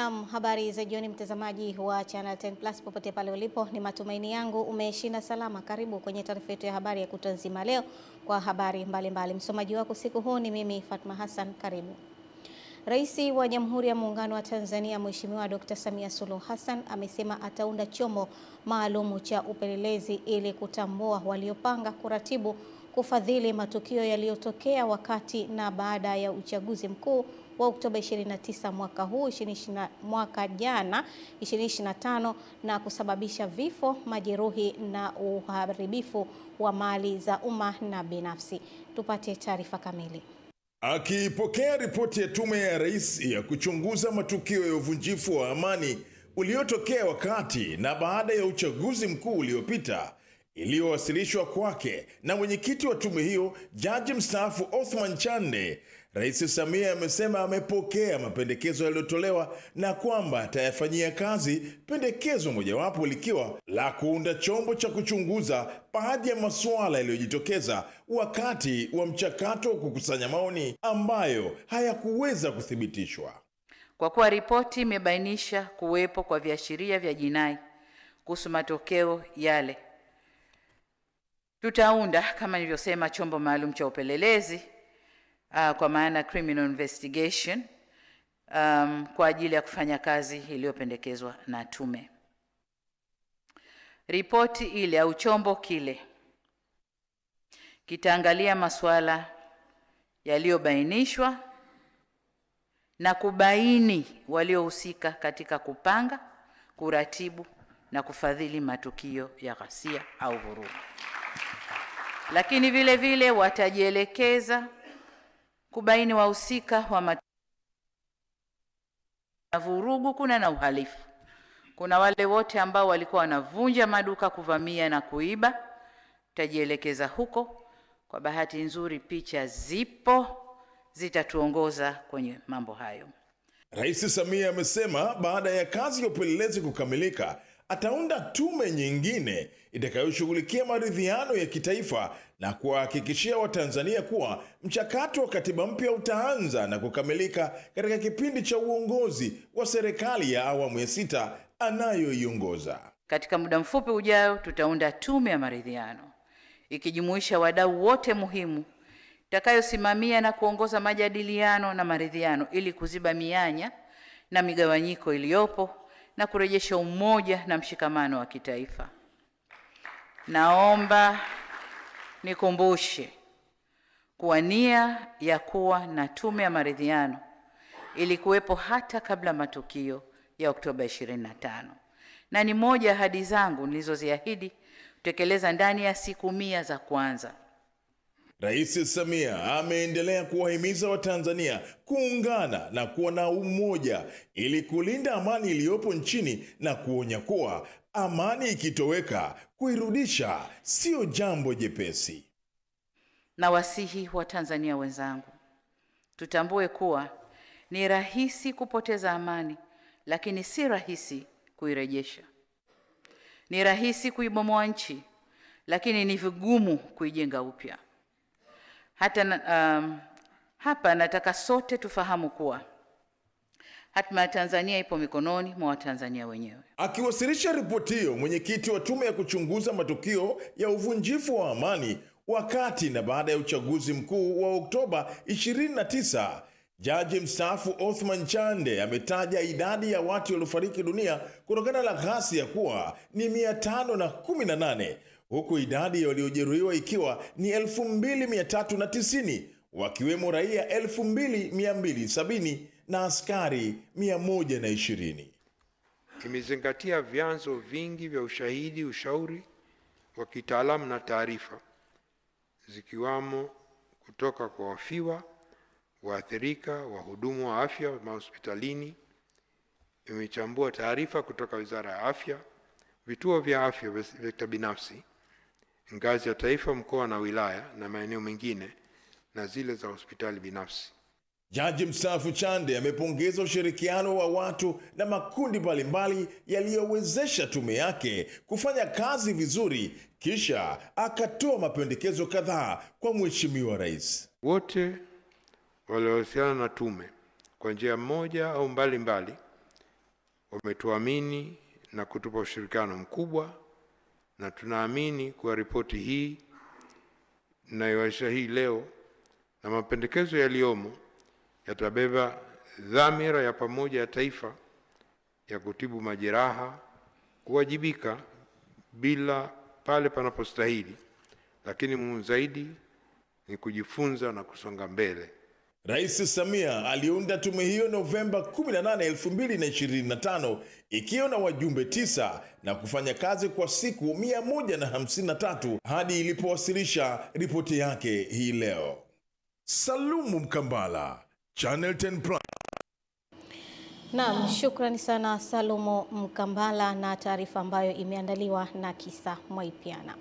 Naam, habari za jioni mtazamaji wa Channel 10 Plus popote pale ulipo, ni matumaini yangu umeshinda salama. Karibu kwenye taarifa yetu ya habari ya kutwa nzima leo kwa habari mbalimbali. Msomaji wako siku huu ni mimi Fatma Hassan, karibu. Rais wa Jamhuri ya Muungano wa Tanzania Mheshimiwa Dr. Samia Suluhu Hassan amesema ataunda chombo maalumu cha upelelezi ili kutambua waliopanga, kuratibu, kufadhili matukio yaliyotokea wakati na baada ya uchaguzi mkuu wa Oktoba 29 mwaka huu mwaka jana 2025 na kusababisha vifo, majeruhi na uharibifu wa mali za umma na binafsi. Tupate taarifa kamili. Akipokea ripoti ya Tume ya Rais ya kuchunguza matukio ya uvunjifu wa amani uliotokea wakati na baada ya uchaguzi mkuu uliopita, iliyowasilishwa kwake na mwenyekiti wa tume hiyo, Jaji mstaafu Othman Chande, Rais Samia amesema amepokea mapendekezo yaliyotolewa na kwamba atayafanyia kazi, pendekezo mojawapo likiwa la kuunda chombo cha kuchunguza baadhi ya masuala yaliyojitokeza wakati wa mchakato wa kukusanya maoni ambayo hayakuweza kuthibitishwa. Kwa kuwa ripoti imebainisha kuwepo kwa viashiria vya jinai kuhusu matokeo yale, tutaunda kama nilivyosema chombo maalum cha upelelezi kwa maana criminal investigation kwa ajili ya kufanya kazi iliyopendekezwa na tume. Ripoti ile au chombo kile kitaangalia masuala yaliyobainishwa na kubaini waliohusika katika kupanga, kuratibu na kufadhili matukio ya ghasia au vurugu. Lakini vile vile watajielekeza kubaini wahusika wa vurugu, kuna na uhalifu. Kuna wale wote ambao walikuwa wanavunja maduka, kuvamia na kuiba, tutajielekeza huko. Kwa bahati nzuri picha zipo, zitatuongoza kwenye mambo hayo. Rais Samia amesema baada ya kazi ya upelelezi kukamilika, ataunda tume nyingine itakayoshughulikia maridhiano ya kitaifa na kuhakikishia Watanzania kuwa mchakato wa katiba mpya utaanza na kukamilika katika kipindi cha uongozi wa serikali ya awamu ya 6 anayoiongoza. Katika muda mfupi ujao tutaunda tume ya maridhiano ikijumuisha wadau wote muhimu itakayosimamia na kuongoza majadiliano na maridhiano ili kuziba mianya na migawanyiko iliyopo na kurejesha umoja na mshikamano wa kitaifa. Naomba nikumbushe kuwa nia ya kuwa na tume ya maridhiano ilikuwepo hata kabla matukio ya Oktoba 25, na ni moja ya ahadi zangu nilizoziahidi kutekeleza ndani ya siku 100 za kwanza. Rais Samia ameendelea kuwahimiza Watanzania kuungana na kuwa na umoja ili kulinda amani iliyopo nchini na kuonya kuwa amani ikitoweka, kuirudisha sio jambo jepesi. Na wasihi wa Tanzania wenzangu, tutambue kuwa ni rahisi kupoteza amani, lakini si rahisi kuirejesha. Ni rahisi kuibomoa nchi, lakini ni vigumu kuijenga upya. Hapa nataka sote tufahamu kuwa hatima ya Tanzania ipo mikononi mwa Watanzania wenyewe. Akiwasilisha ripoti hiyo, mwenyekiti wa tume ya kuchunguza matukio ya uvunjifu wa amani wakati na baada ya uchaguzi mkuu wa Oktoba 29, Jaji mstaafu Othman Chande ametaja idadi ya watu waliofariki dunia kutokana na ghasia kuwa ni 518, huku idadi ya waliojeruhiwa ikiwa ni 2390, wakiwemo raia 2270 na askari 120. Imezingatia vyanzo vingi vya ushahidi, ushauri wa kitaalamu na taarifa, zikiwamo kutoka kwa wafiwa, waathirika, wahudumu wa afya mahospitalini. Imechambua taarifa kutoka Wizara ya Afya, vituo vya afya vya binafsi, ngazi ya taifa, mkoa na wilaya na maeneo mengine, na zile za hospitali binafsi. Jaji mstaafu Chande amepongeza ushirikiano wa watu na makundi mbalimbali yaliyowezesha tume yake kufanya kazi vizuri, kisha akatoa mapendekezo kadhaa kwa Mheshimiwa Rais. Wote waliohusiana na tume kwa njia moja au mbalimbali wametuamini na kutupa ushirikiano mkubwa, na tunaamini kuwa ripoti hii ninayoiwasilisha hii leo na mapendekezo yaliyomo yatabeba dhamira ya pamoja ya taifa ya kutibu majeraha, kuwajibika bila pale panapostahili, lakini muhimu zaidi ni kujifunza na kusonga mbele. Rais Samia aliunda tume hiyo Novemba 18, 2025 ikiwa na wajumbe 9 na kufanya kazi kwa siku 153 hadi ilipowasilisha ripoti yake hii leo. Salumu Mkambala, Channel 10 Plus. Naam, shukrani sana Salumu Mkambala na taarifa ambayo imeandaliwa na Kisa Mwaipiana.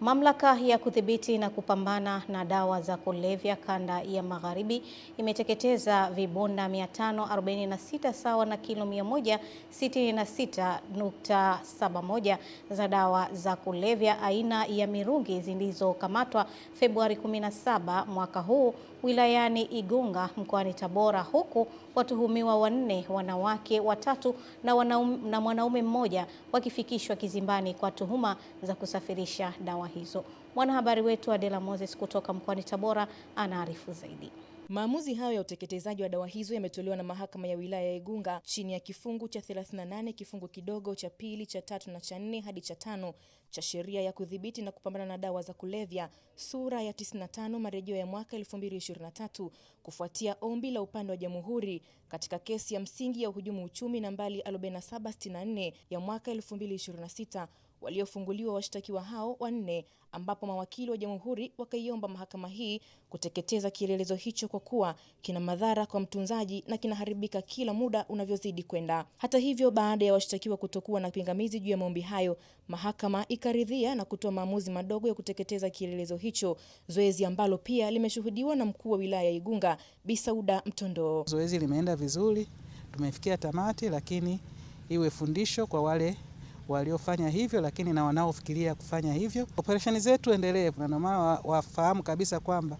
Mamlaka ya kudhibiti na kupambana na dawa za kulevya kanda ya Magharibi imeteketeza vibunda 546 sawa na kilo 166.71 za dawa za kulevya aina ya mirungi zilizokamatwa Februari 17 mwaka huu wilayani Igunga mkoani Tabora, huku watuhumiwa 4, wanawake 3 na mwanaume mmoja wakifikishwa kizimbani kwa tuhuma za kusafirisha dawa hizo. Mwanahabari wetu Adela Moses kutoka mkoani Tabora anaarifu zaidi. Maamuzi hayo ya utekelezaji wa dawa hizo yametolewa na mahakama ya wilaya ya Igunga chini ya kifungu cha 38 kifungu kidogo cha 2, cha 3 na cha 4 hadi cha 5 cha sheria ya kudhibiti na kupambana na dawa za kulevya sura ya 95 marejeo ya mwaka 2023 kufuatia ombi la upande wa Jamhuri katika kesi ya msingi ya uhujumu uchumi nambari 4764 ya mwaka 2026 waliofunguliwa washtakiwa hao 4, ambapo mawakili wa Jamhuri wakaiomba mahakama hii kuteketeza kielelezo hicho kwa kuwa kina madhara kwa mtunzaji na kinaharibika kila muda unavyozidi kwenda. Hata hivyo, baada ya washtakiwa kutokuwa na pingamizi juu ya maombi hayo, mahakama ikaridhia na kutoa maamuzi madogo ya kuteketeza kielelezo hicho, zoezi ambalo pia limeshuhudiwa na mkuu wa wilaya ya Igunga Bi Sauda Mtondo. Zoezi limeenda vizuri, tumefikia tamati, lakini iwe fundisho kwa wale waliofanya hivyo, lakini na wanaofikiria kufanya hivyo. Operesheni zetu endelevu, na maana wafahamu kabisa kwamba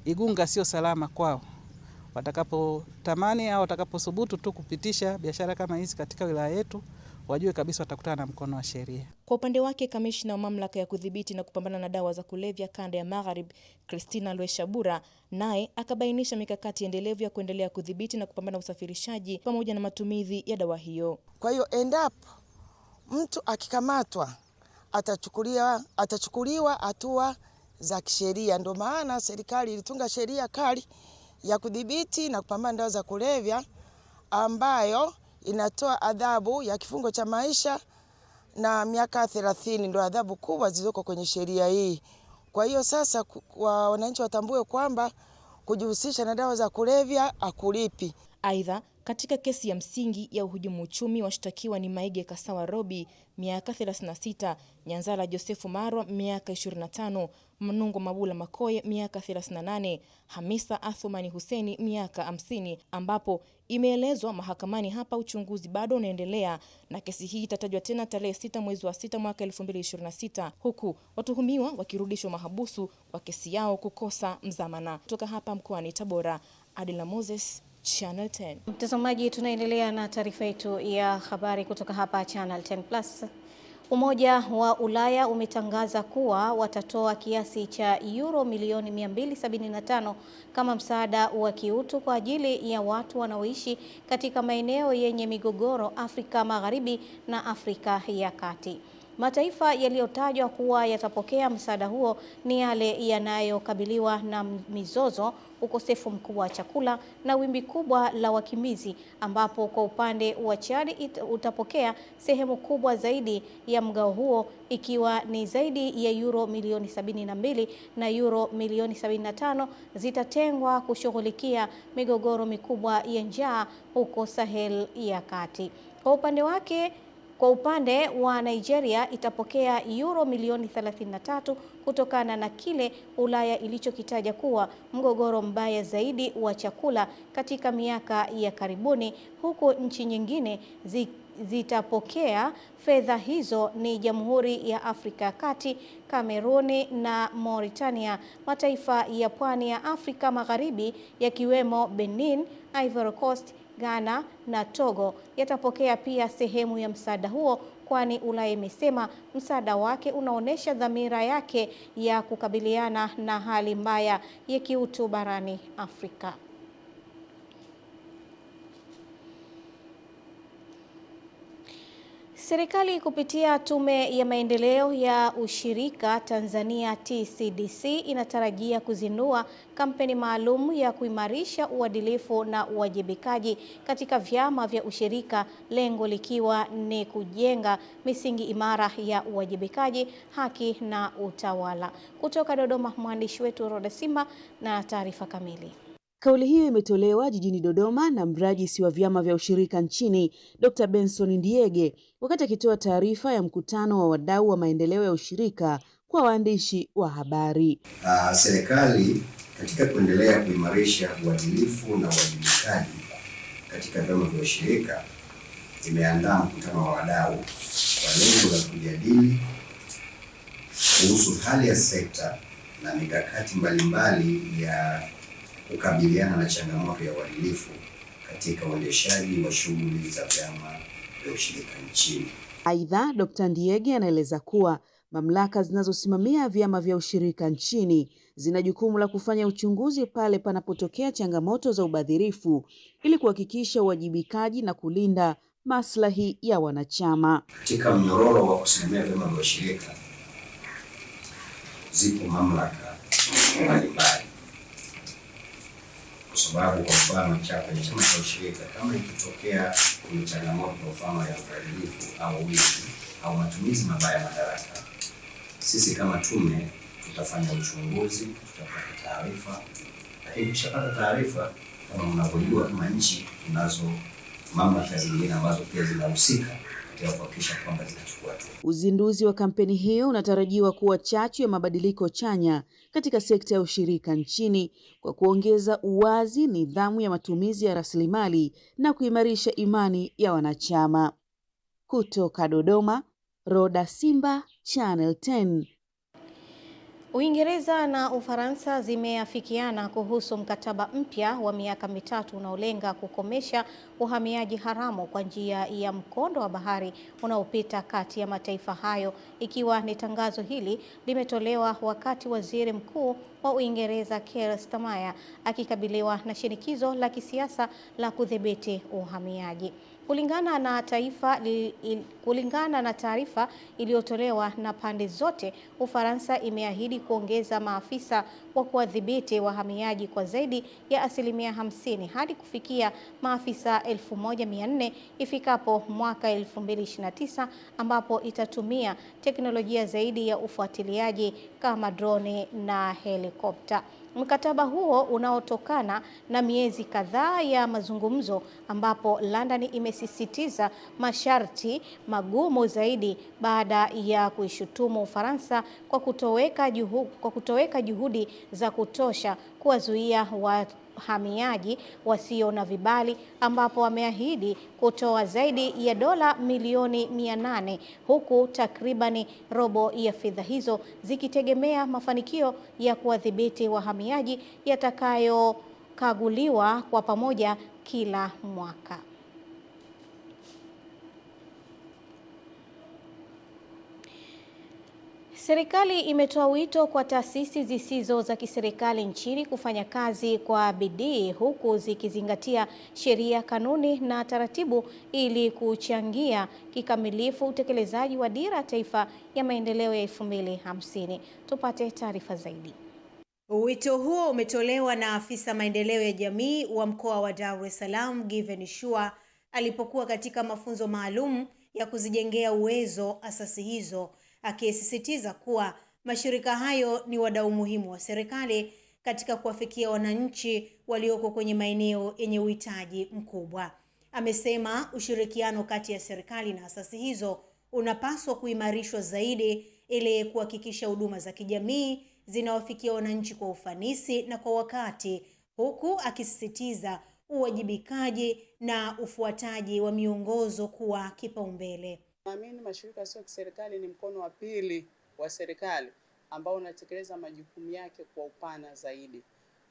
Igunga sio salama kwao. Watakapotamani au watakaposubutu tu kupitisha biashara kama hizi katika wilaya yetu, wajue kabisa watakutana na mkono wa sheria. Kwa upande wake, kamishna wa mamlaka ya kudhibiti na kupambana na dawa za kulevya kanda ya Magharibi, Christina Lweshabura, naye akabainisha mikakati endelevu ya kuendelea kudhibiti na kupambana usafirishaji pamoja na matumizi ya dawa hiyo. Kwa hiyo endapo mtu akikamatwa atachukuliwa hatua za kisheria. Ndio maana serikali ilitunga sheria kali ya kudhibiti na kupambana na dawa za kulevya ambayo inatoa adhabu ya kifungo cha maisha na miaka 30. Ndio adhabu kubwa zilizoko kwenye sheria hii. Kwa hiyo sasa wananchi watambue kwamba kujihusisha na dawa za kulevya hakulipi. Aidha, katika kesi ya msingi ya uhujumu uchumi washtakiwa ni Maige Kasawa Robi miaka 36, Nyanzala Josefu Marwa miaka 25, Mnungo Mabula Makoye miaka 38, Hamisa Athumani Huseni miaka 50, ambapo imeelezwa mahakamani hapa uchunguzi bado unaendelea na kesi hii itatajwa tena tarehe 6 mwezi wa 6 mwaka 2026, huku watuhumiwa wakirudishwa mahabusu wa kesi yao kukosa mzamana. Kutoka hapa mkoani Tabora, Adela Moses, Channel 10. Mtazamaji, tunaendelea na taarifa yetu ya habari kutoka hapa Channel 10 Plus. Umoja wa Ulaya umetangaza kuwa watatoa kiasi cha euro milioni 275 kama msaada wa kiutu kwa ajili ya watu wanaoishi katika maeneo yenye migogoro Afrika Magharibi na Afrika ya Kati. Mataifa yaliyotajwa kuwa yatapokea msaada huo ni yale yanayokabiliwa na mizozo, ukosefu mkubwa wa chakula na wimbi kubwa la wakimbizi, ambapo kwa upande wa Chad utapokea sehemu kubwa zaidi ya mgao huo ikiwa ni zaidi ya euro milioni 72 na euro milioni 75 zitatengwa kushughulikia migogoro mikubwa ya njaa huko Sahel ya Kati. Kwa upande wa Nigeria itapokea euro milioni 33 kutokana na kile Ulaya ilichokitaja kuwa mgogoro mbaya zaidi wa chakula katika miaka ya karibuni, huku nchi nyingine zitapokea fedha hizo ni Jamhuri ya Afrika ya Kati, Kameruni na Mauritania. Mataifa ya pwani ya Afrika Magharibi yakiwemo Benin, Ivory Coast, Ghana na Togo yatapokea pia sehemu ya msaada huo, kwani Ulaya imesema msaada wake unaonesha dhamira yake ya kukabiliana na hali mbaya ya kiutu barani Afrika. Serikali kupitia Tume ya Maendeleo ya Ushirika Tanzania TCDC inatarajia kuzindua kampeni maalum ya kuimarisha uadilifu na uwajibikaji katika vyama vya ushirika, lengo likiwa ni kujenga misingi imara ya uwajibikaji, haki na utawala. Kutoka Dodoma, mwandishi wetu Roda Simba na taarifa kamili. Kauli hiyo imetolewa jijini Dodoma na mrajisi wa vyama vya ushirika nchini, Dr. Benson Ndiege, wakati akitoa taarifa ya mkutano wa wadau wa maendeleo ya ushirika kwa waandishi wa habari. Serikali katika kuendelea kuimarisha uadilifu na uwajibikaji katika vyama vya ushirika imeandaa mkutano wa wadau kwa lengo la kujadili kuhusu hali ya sekta na mikakati mbalimbali ya kukabiliana na changamoto ya uadilifu katika uendeshaji wa shughuli za vyama vya ushirika nchini. Aidha, Dr. Ndiege anaeleza kuwa mamlaka zinazosimamia vyama vya ushirika nchini zina jukumu la kufanya uchunguzi pale panapotokea changamoto za ubadhirifu ili kuhakikisha uwajibikaji na kulinda maslahi ya wanachama. Katika mnyororo wa kusimamia vyama vya ushirika zipo mamlaka mbalimbali, kwa sababu kwa mfano kwenye chama cha ushirika kama ikitokea kuna changamoto kwa mfano ya ubadhirifu au wizi au matumizi mabaya ya madaraka, sisi kama tume tutafanya uchunguzi, tutapata taarifa, lakini tukishapata taarifa, kama mnavyojua kama nchi tunazo mamlaka zingine ambazo pia zinahusika katika kuhakikisha kwamba zinachukua hatua. Uzinduzi wa kampeni hiyo unatarajiwa kuwa chachu ya mabadiliko chanya katika sekta ya ushirika nchini kwa kuongeza uwazi, nidhamu ya matumizi ya rasilimali na kuimarisha imani ya wanachama. Kutoka Dodoma, Roda Simba, Channel 10. Uingereza na Ufaransa zimeafikiana kuhusu mkataba mpya wa miaka mitatu unaolenga kukomesha uhamiaji haramu kwa njia ya mkondo wa bahari unaopita kati ya mataifa hayo, ikiwa ni tangazo hili limetolewa wakati Waziri Mkuu wa Uingereza Keir Starmer akikabiliwa na shinikizo la kisiasa la kudhibiti uhamiaji. Kulingana na taarifa iliyotolewa na pande zote, Ufaransa imeahidi kuongeza maafisa wa kuwadhibiti wahamiaji kwa zaidi ya 50% hadi kufikia maafisa 1400 ifikapo mwaka 2029, ambapo itatumia teknolojia zaidi ya ufuatiliaji kama droni na helikopta. Mkataba huo unaotokana na miezi kadhaa ya mazungumzo, ambapo London imesisitiza masharti magumu zaidi baada ya kuishutumu Ufaransa kwa kutoweka juhudi za kutosha kuwazuia wahamiaji wasio na vibali, ambapo wameahidi kutoa zaidi ya dola milioni 800 huku takribani robo ya fedha hizo zikitegemea mafanikio ya kuwadhibiti wahamiaji yatakayokaguliwa kwa pamoja kila mwaka. Serikali imetoa wito kwa taasisi zisizo za kiserikali nchini kufanya kazi kwa bidii huku zikizingatia sheria, kanuni na taratibu ili kuchangia kikamilifu utekelezaji wa Dira ya Taifa ya Maendeleo ya 2050. Tupate taarifa zaidi. Wito huo umetolewa na afisa maendeleo ya jamii wa mkoa wa Dar es Salaam, Given Shua, alipokuwa katika mafunzo maalum ya kuzijengea uwezo asasi hizo, akisisitiza kuwa mashirika hayo ni wadau muhimu wa serikali katika kuwafikia wananchi walioko kwenye maeneo yenye uhitaji mkubwa. Amesema ushirikiano kati ya serikali na asasi hizo unapaswa kuimarishwa zaidi ili kuhakikisha huduma za kijamii zinawafikia wananchi kwa ufanisi na kwa wakati, huku akisisitiza uwajibikaji na ufuataji wa miongozo kuwa kipaumbele. Naamini mashirika yasiyo ya kiserikali ni mkono wa pili wa serikali ambao unatekeleza majukumu yake kwa upana zaidi,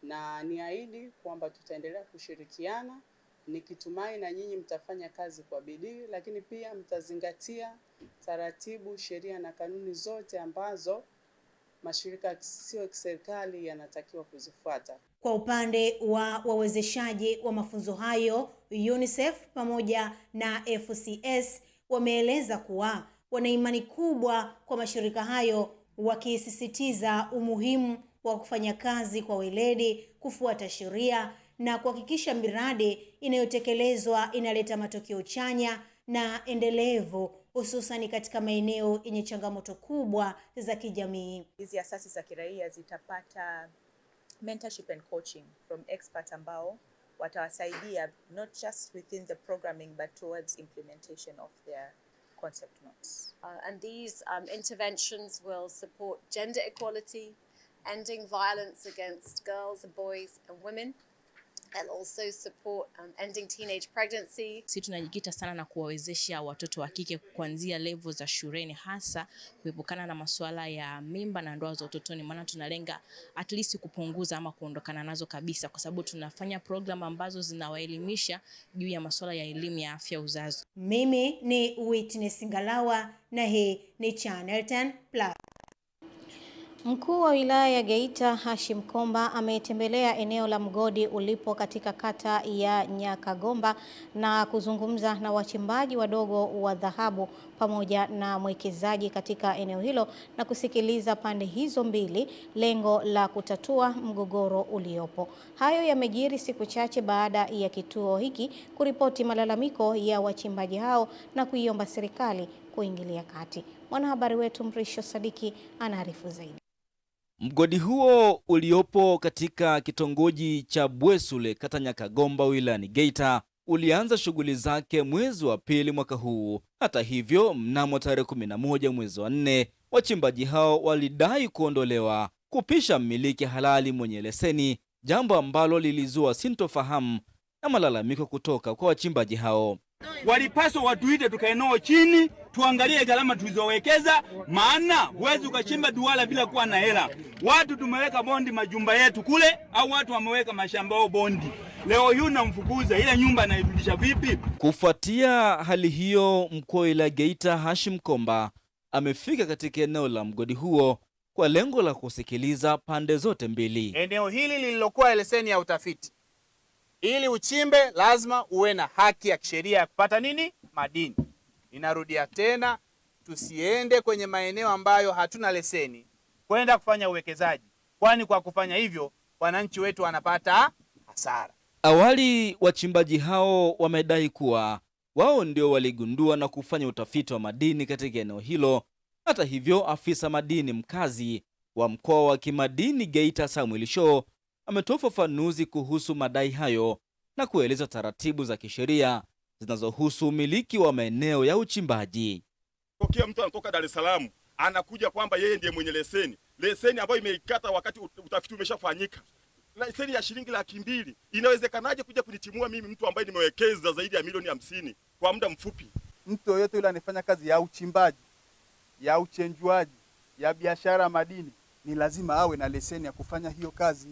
na niahidi kwamba tutaendelea kushirikiana nikitumai na nyinyi mtafanya kazi kwa bidii, lakini pia mtazingatia taratibu, sheria na kanuni zote ambazo mashirika yasiyo ya kiserikali yanatakiwa kuzifuata. Kwa upande wa wawezeshaji wa mafunzo hayo, UNICEF pamoja na FCS wameeleza kuwa wana imani kubwa kwa mashirika hayo, wakisisitiza umuhimu wa kufanya kazi kwa weledi, kufuata sheria na kuhakikisha miradi inayotekelezwa inaleta matokeo chanya na endelevu, hususan katika maeneo yenye changamoto kubwa za kijamii. Hizi asasi za kiraia zitapata mentorship and coaching from experts ambao watawasaidia not just within the programming but towards implementation of their concept notes. And these interventions will support gender equality, ending violence against girls and boys and women, and also support ending teenage pregnancy. Sisi tunajikita sana na kuwawezesha watoto wa kike kuanzia level za shuleni, hasa kuepukana na masuala ya mimba na ndoa za utotoni, maana tunalenga at least kupunguza ama kuondokana nazo kabisa, kwa sababu tunafanya program ambazo zinawaelimisha juu ya masuala ya elimu ya afya uzazi. Mimi ni Witness Ngalawa na hii ni Channel 10 Plus. Mkuu wa wilaya ya Geita Hashim Komba ametembelea eneo la mgodi ulipo katika kata ya Nyakagomba na kuzungumza na wachimbaji wadogo wa dhahabu pamoja na mwekezaji katika eneo hilo na kusikiliza pande hizo mbili, lengo la kutatua mgogoro uliopo. Hayo yamejiri siku chache baada ya kituo hiki kuripoti malalamiko ya wachimbaji hao na kuiomba serikali kuingilia kati. Mwanahabari wetu Mrisho Sadiki anaarifu zaidi. Mgodi huo uliopo katika kitongoji cha Bwesule kata Nyakagomba wilayani Geita ulianza shughuli zake mwezi wa pili mwaka huu. Hata hivyo, mnamo tarehe 11 mwezi wa 4, wachimbaji hao walidai kuondolewa kupisha mmiliki halali mwenye leseni, jambo ambalo lilizua sintofahamu na malalamiko kutoka kwa wachimbaji hao. Walipaswa watuite tukae nao chini tuangalie gharama tulizowekeza, maana huwezi ukachimba duara bila kuwa na hela. Watu tumeweka bondi majumba yetu kule, au watu wameweka mashamba yao bondi. Leo hii unamfukuza, ile nyumba anairudisha vipi? Kufuatia hali hiyo, mkuu wa wilaya Geita Hashim Komba amefika katika eneo la mgodi huo kwa lengo la kusikiliza pande zote mbili. Eneo hili lililokuwa leseni ya utafiti, ili uchimbe lazima uwe na haki ya kisheria ya kupata nini? Madini. Ninarudia tena, tusiende kwenye maeneo ambayo hatuna leseni kwenda kufanya uwekezaji, kwani kwa kufanya hivyo wananchi wetu wanapata hasara. Awali wachimbaji hao wamedai kuwa wao ndio waligundua na kufanya utafiti wa madini katika eneo hilo. Hata hivyo, afisa madini mkazi wa mkoa wa kimadini Geita Samuel Shaw ametoa ufafanuzi kuhusu madai hayo na kueleza taratibu za kisheria zinazohusu umiliki wa maeneo ya uchimbaji. Tokea mtu anatoka Dar es Salaam anakuja kwamba yeye ndiye mwenye leseni ambayo imeikata wakati utafiti umeshafanyika, leseni ya shilingi 200,000. Inawezekanaje kuja kunitimua mimi, mtu ambaye nimewekeza zaidi ya milioni 50 kwa muda mfupi? Mtu yoyote yule anafanya kazi ya uchimbaji, ya uchenjuaji, ya biashara madini, ni lazima awe na leseni ya kufanya hiyo kazi.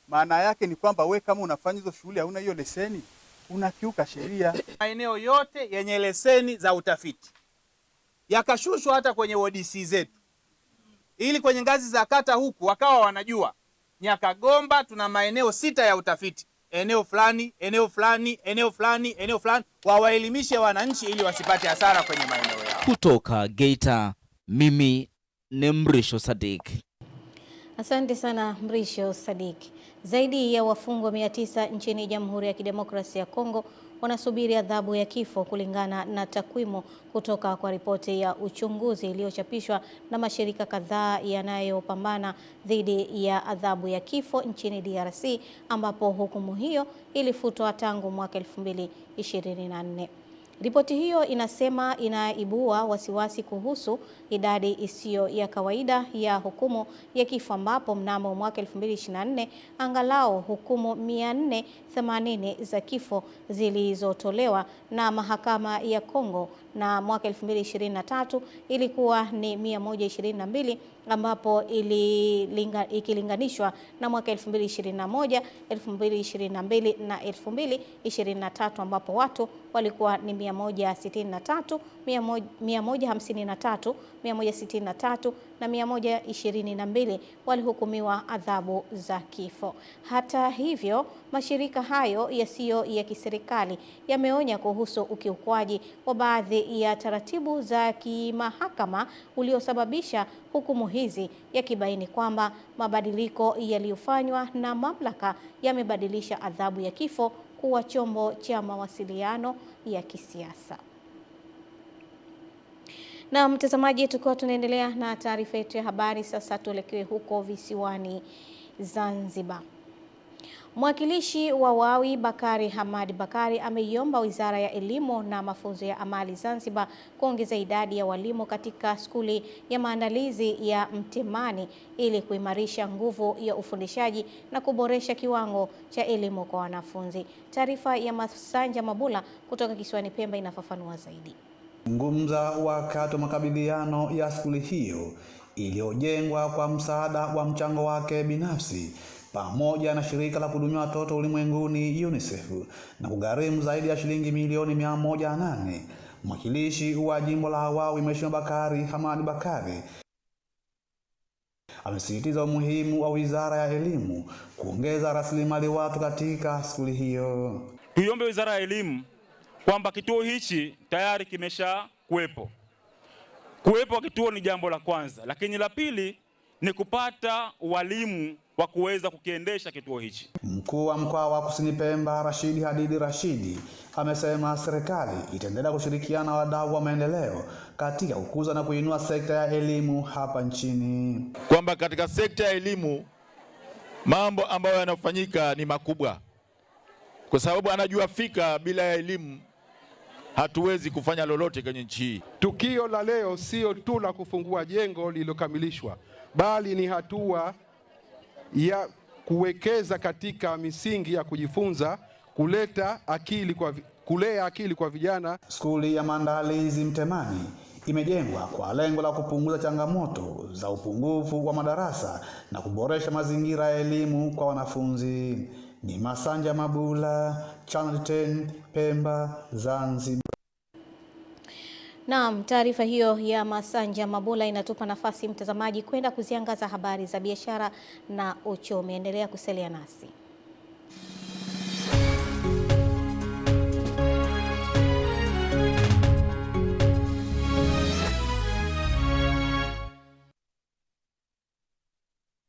Maana yake ni kwamba we kama unafanya hizo shughuli hauna hiyo leseni, unakiuka sheria. Maeneo yote yenye leseni za utafiti yakashushwa hata kwenye ODC zetu, ili kwenye ngazi za kata huku wakawa wanajua Nyakagomba tuna maeneo 6 ya utafiti, eneo fulani, eneo fulani, eneo fulani, eneo fulani, wawaelimishe wananchi ili wasipate hasara kwenye maeneo yao. Kutoka Geita, mimi ni Mrisho Sadik. Asante sana Mrisho Sadik. Zaidi ya wafungwa 900 nchini Jamhuri ya Kidemokrasia ya Kongo wanasubiri adhabu ya kifo kulingana na takwimu kutoka kwa ripoti ya uchunguzi iliyochapishwa na mashirika kadhaa yanayopambana dhidi ya adhabu ya kifo nchini DRC, ambapo hukumu hiyo ilifutwa tangu mwaka 2024. Ripoti hiyo inasema inaibua wasiwasi kuhusu idadi isiyo ya kawaida ya hukumu ya kifo, ambapo mnamo mwaka 2024 angalau hukumu 480 za kifo zilizotolewa na mahakama ya Kongo, na mwaka 2023 ilikuwa ni 122 ambapo ikilinganishwa na mwaka 2021, 2022 na 2023 ambapo watu walikuwa ni 163, 153, 163 na 122 walihukumiwa adhabu za kifo. Hata hivyo, mashirika hayo yasiyo ya kiserikali yameonya kuhusu ukiukwaji wa baadhi ya taratibu za kimahakama uliosababisha hukumu hizi, yakibaini kwamba mabadiliko yaliyofanywa na mamlaka yamebadilisha adhabu ya kifo kuwa chombo cha mawasiliano ya kisiasa. Na mtazamaji, tukiwa tunaendelea na taarifa yetu ya habari, sasa tuelekee huko visiwani Zanzibar. Mwakilishi wa Wawi Bakari Hamad Bakari ameiomba Wizara ya Elimu na Mafunzo ya Amali Zanzibar kuongeza idadi ya walimu katika skuli ya maandalizi ya Mtemani ili kuimarisha nguvu ya ufundishaji na kuboresha kiwango cha elimu kwa wanafunzi. Taarifa ya Masanja Mabula kutoka kisiwani Pemba inafafanua zaidi. Ngumza wakati wa makabidhiano ya skuli hiyo iliyojengwa kwa msaada wa mchango wake binafsi pamoja na shirika la kuhudumia watoto ulimwenguni UNICEF na kugharimu zaidi ya shilingi milioni 108. Mwakilishi wa jimbo la Wawi Mheshimiwa Bakari Hamad Bakari amesisitiza umuhimu wa Wizara ya Elimu kuongeza rasilimali watu katika skuli hiyo. Tuiombe Wizara ya Elimu kwamba kituo hichi tayari kimesha kuwepo. Kuwepo kituo ni jambo la kwanza, lakini la pili ni kupata walimu wa kuweza kukiendesha kituo hichi. Mkuu wa mkoa wa Kusini Pemba Rashidi Hadidi Rashidi amesema serikali itaendelea kushirikiana na wadau wa maendeleo katika kukuza na kuinua sekta ya elimu hapa nchini. Kwamba katika sekta ya elimu mambo ambayo yanafanyika ni makubwa, kwa sababu anajua fika bila ya elimu hatuwezi kufanya lolote kwenye nchi hii. Tukio la leo sio tu la kufungua jengo lililokamilishwa, bali ni hatua ya kuwekeza katika misingi ya kujifunza, kulea akili kwa vijana. Skuli ya maandalizi Mtemani imejengwa kwa lengo la kupunguza changamoto za upungufu wa madarasa na kuboresha mazingira ya elimu kwa wanafunzi. Ni Masanja Mabula, Channel 10, Pemba, Zanzibar. Naam, taarifa hiyo ya Masanja Mabula inatupa nafasi mtazamaji kwenda kuziangaza habari za biashara na uchumi. Endelea kusalia nasi.